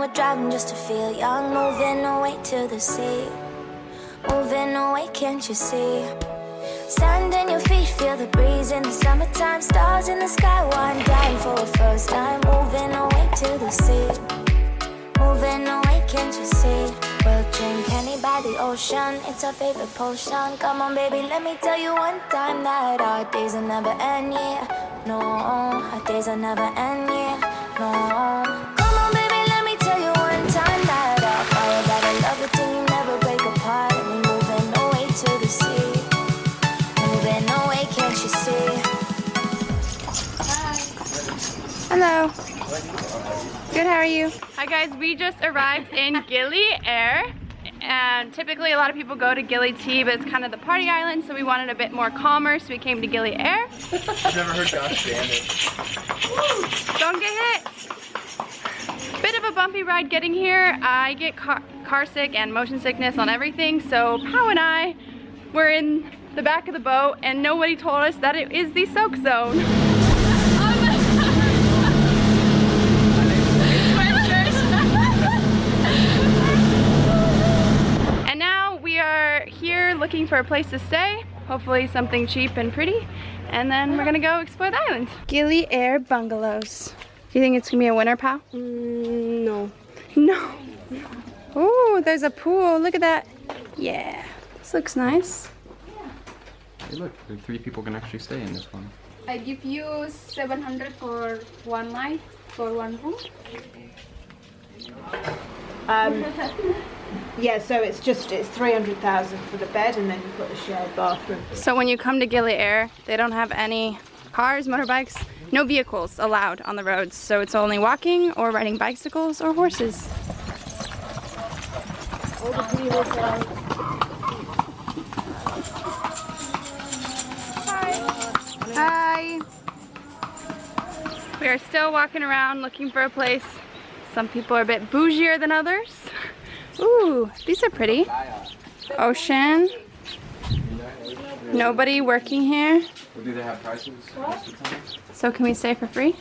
out driving just to feel young. Moving away to the sea. Moving away, can't you see? Sand in your feet, feel the breeze in the summertime. Stars in the sky, one dying for a first time. Moving away to the sea. Moving away, can't you see? We'll drink honey by the ocean, it's our favorite potion. Come on baby, let me tell you one time that our days will never end, yeah. No, our days will never end, yeah. No. Come on baby, let me tell you one time that I'll fire that I love it till you never break apart. And we're moving away to the sea. Moving away, can't you see? Hi. Hello. Good, how are you? Hi guys, we just arrived in Gili Air, and typically a lot of people go to Gili T, but it's kind of the party island, so we wanted a bit more calmer, so we came to Gili Air. I've never heard Josh stand it. Don't get hit. Bit of a bumpy ride getting here. I get car sick and motion sickness on everything, so Pao and I were in the back of the boat, and nobody told us that it is the soak zone. Here looking for a place to stay, hopefully something cheap and pretty, and then we're gonna go explore the island. Gili Air bungalows. Do you think it's gonna be a winner, Pal? No. No. Oh, there's a pool. Look at that. Yeah, this looks nice. Hey look, the 3 people can actually stay in this one. I give you 700 for one night, for one room. Yeah, so it's 300,000 for the bed, and then you put a shared bathroom. So when you come to Gili Air, they don't have any cars, motorbikes, no vehicles allowed on the roads. So it's only walking or riding bicycles or horses. Hi. We are still walking around looking for a place. Some people are a bit bougier than others. Ooh, these are pretty. Ocean. Nobody working here. Well, do they have prices most of the time? So can we stay for free?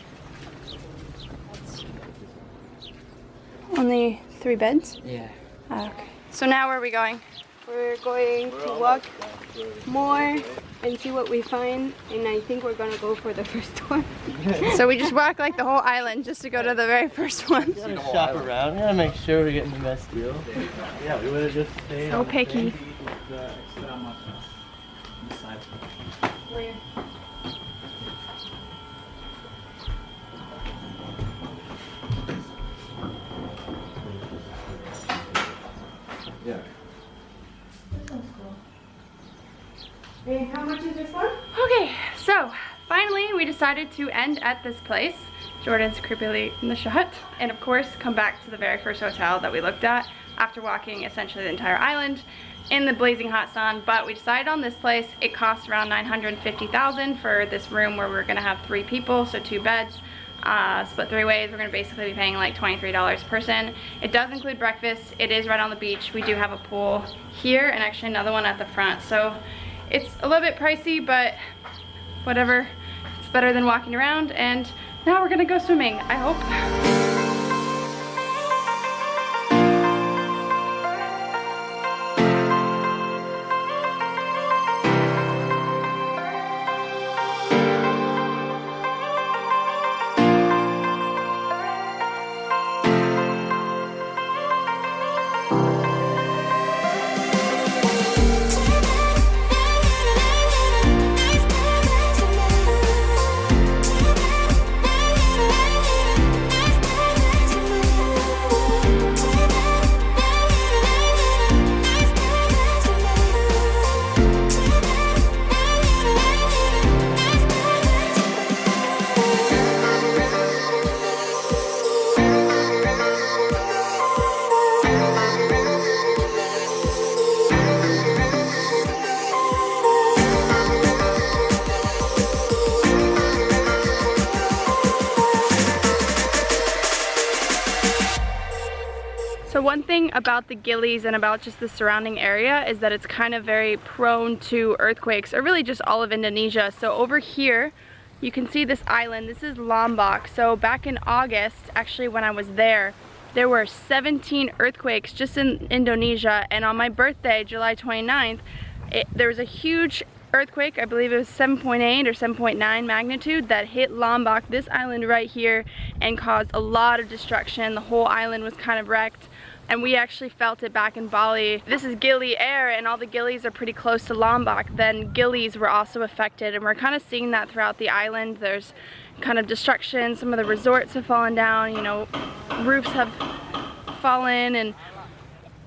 Only 3 beds? Yeah. Oh, okay. So now where are we going? We're going to walk more and see what we find, and I think we're gonna go for the first one. So we just walk like the whole island just to go to the very first one. We gotta shop around. We gotta make sure we're getting the best deal. Yeah, we would have just stayed. So picky. Yeah. And how much is this one? Okay, so finally we decided to end at this place. Jordan's creepily in the shot. And of course come back to the very first hotel that we looked at after walking essentially the entire island in the blazing hot sun. But we decided on this place. It costs around $950,000 for this room where we're gonna have 3 people, so 2 beds. Split 3 ways. We're gonna basically be paying like $23 per person. It does include breakfast. It is right on the beach. We do have a pool here and actually another one at the front. So it's a little bit pricey, but whatever. It's better than walking around, and now we're gonna go swimming, I hope. So one thing about the Gilis and about just the surrounding area is that it's kind of very prone to earthquakes, or really just all of Indonesia. So over here, you can see this island. This is Lombok. So back in August, actually when I was there, there were 17 earthquakes just in Indonesia, and on my birthday, July 29th, there was a huge earthquake, I believe it was 7.8 or 7.9 magnitude, that hit Lombok, this island right here, and caused a lot of destruction. The whole island was kind of wrecked, and we actually felt it back in Bali. This is Gili Air, and all the Gilis are pretty close to Lombok. Then Gilis were also affected, and we're kind of seeing that throughout the island. There's kind of destruction. Some of the resorts have fallen down, you know, roofs have fallen, and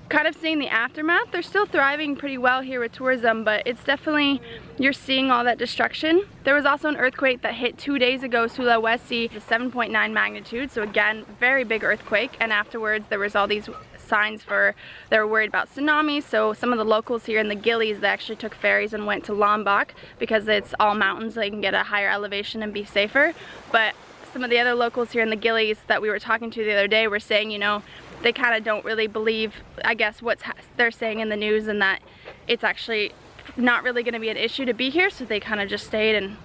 kind of seeing the aftermath. They're still thriving pretty well here with tourism, but it's definitely, you're seeing all that destruction. There was also an earthquake that hit 2 days ago, Sulawesi, 7.9 magnitude, so again, very big earthquake, and afterwards there was all these signs for, they were worried about tsunamis, so some of the locals here in the Gilis, they actually took ferries and went to Lombok because it's all mountains, they can get a higher elevation and be safer. But some of the other locals here in the Gilis that we were talking to the other day were saying, you know, they kind of don't really believe, I guess, what they're saying in the news, and that it's actually not really going to be an issue to be here, so they kind of just stayed, and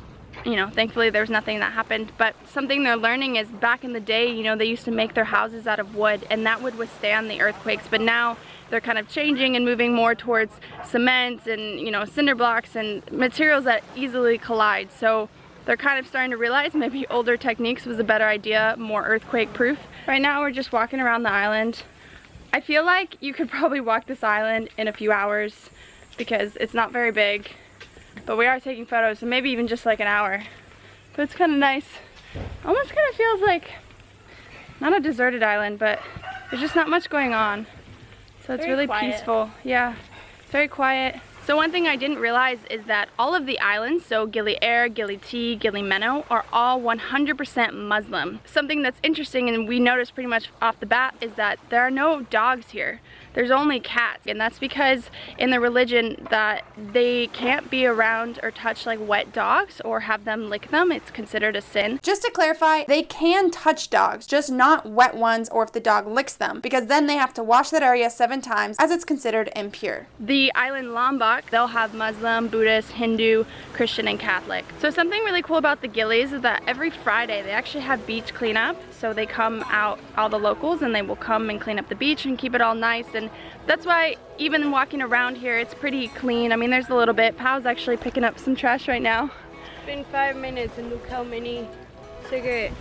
you know, thankfully there's nothing that happened. But something they're learning is back in the day, you know, they used to make their houses out of wood, and that would withstand the earthquakes, but now they're kind of changing and moving more towards cement and, you know, cinder blocks and materials that easily collide. So they're kind of starting to realize maybe older techniques was a better idea, more earthquake proof. Right now we're just walking around the island. I feel like you could probably walk this island in a few hours because it's not very big, but we are taking photos, so maybe even just like an hour. But it's kind of nice. Almost kind of feels like, not a deserted island, but there's just not much going on. So it's really peaceful. Yeah, it's very quiet. So one thing I didn't realize is that all of the islands, so Gili Air, Gili T, Gili Meno, are all 100% Muslim. Something that's interesting, and we noticed pretty much off the bat, is that there are no dogs here. There's only cats, and that's because in the religion that they can't be around or touch like wet dogs or have them lick them. It's considered a sin. Just to clarify, they can touch dogs, just not wet ones or if the dog licks them, because then they have to wash that area 7 times as it's considered impure. The island Lombok, they'll have Muslim, Buddhist, Hindu, Christian, and Catholic. So something really cool about the Gilis is that every Friday they actually have beach cleanup. So they come out, all the locals, and they will come and clean up the beach and keep it all nice. And that's why even walking around here, it's pretty clean. I mean, there's a little bit. Pau's actually picking up some trash right now. It's been 5 minutes and look how many cigarettes.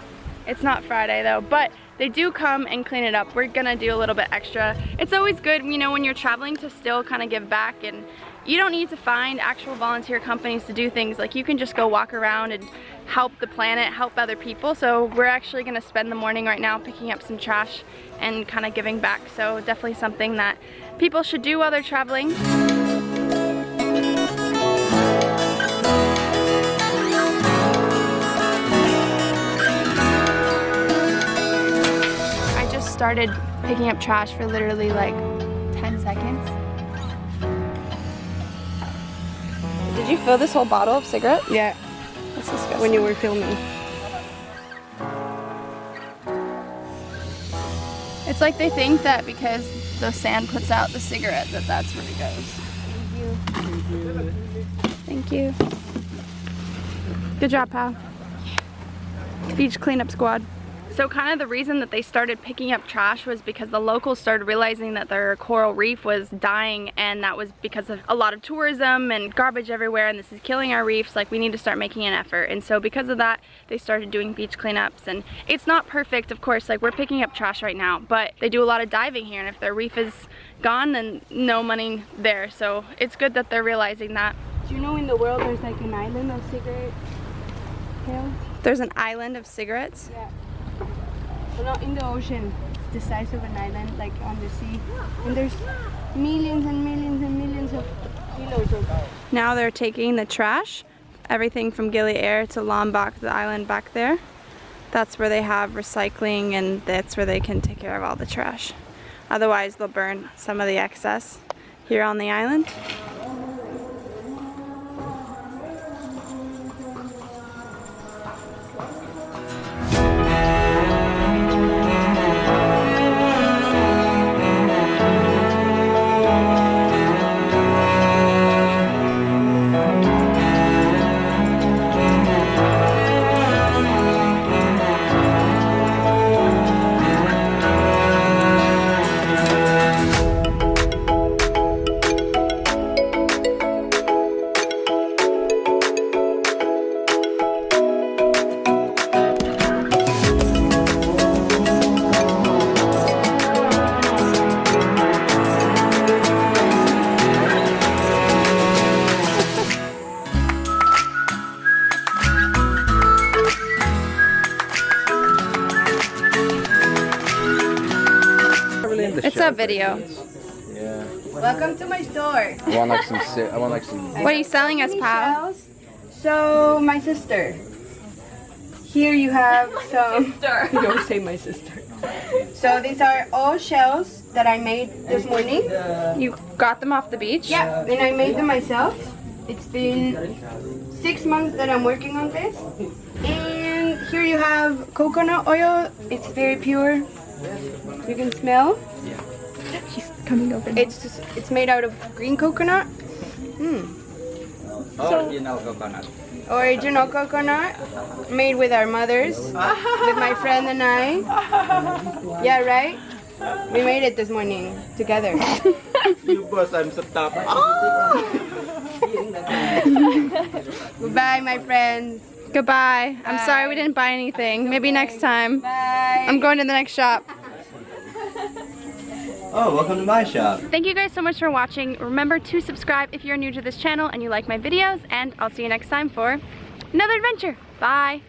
It's not Friday though, but they do come and clean it up. We're gonna do a little bit extra. It's always good, you know, when you're traveling to still kind of give back, and you don't need to find actual volunteer companies to do things. Like, you can just go walk around and help the planet, help other people. So we're actually gonna spend the morning right now picking up some trash and kind of giving back. So definitely something that people should do while they're traveling. I just started picking up trash for literally like 10 seconds. Did you fill this whole bottle of cigarettes? Yeah, That's disgusting. when you were filming. It's like they think that because the sand puts out the cigarette, that that's where it goes. Thank you. Good job, pal. Beach cleanup squad. So kind of the reason that they started picking up trash was because the locals started realizing that their coral reef was dying, and that was because of a lot of tourism and garbage everywhere, and this is killing our reefs. Like, we need to start making an effort. And so because of that, they started doing beach cleanups. And it's not perfect, of course, like we're picking up trash right now, but they do a lot of diving here, and if their reef is gone, then no money there. So it's good that they're realizing that. Do you know in the world there's like an island of cigarette hills? There's an island of cigarettes? Yeah. Well, not in the ocean. It's the size of an island, like on the sea. And there's millions and millions and millions of kilos of that. Now they're taking the trash, everything from Gili Air to Lombok, the island back there. That's where they have recycling, and that's where they can take care of all the trash. Otherwise, they'll burn some of the excess here on the island. the video. Yeah. Welcome to my store. I want like some. What are you selling us, pal? Shells. So, my sister. Here you have some. Don't say my sister. So, these are all shells that I made this morning. You got them off the beach? Yeah, and I made them myself. It's been 6 months that I'm working on this. And here you have coconut oil. It's very pure. You can smell. She's coming over. It's made out of green coconut. Original coconut. Original coconut, made with our mothers, with my friend and I. Yeah, right? We made it this morning together. You boss, I'm so top. Goodbye, my friends. Goodbye. I'm sorry we didn't buy anything. Maybe next time. Bye. I'm going to the next shop. Oh, welcome to my shop. Thank you guys so much for watching. Remember to subscribe if you're new to this channel and you like my videos, and I'll see you next time for another adventure. Bye.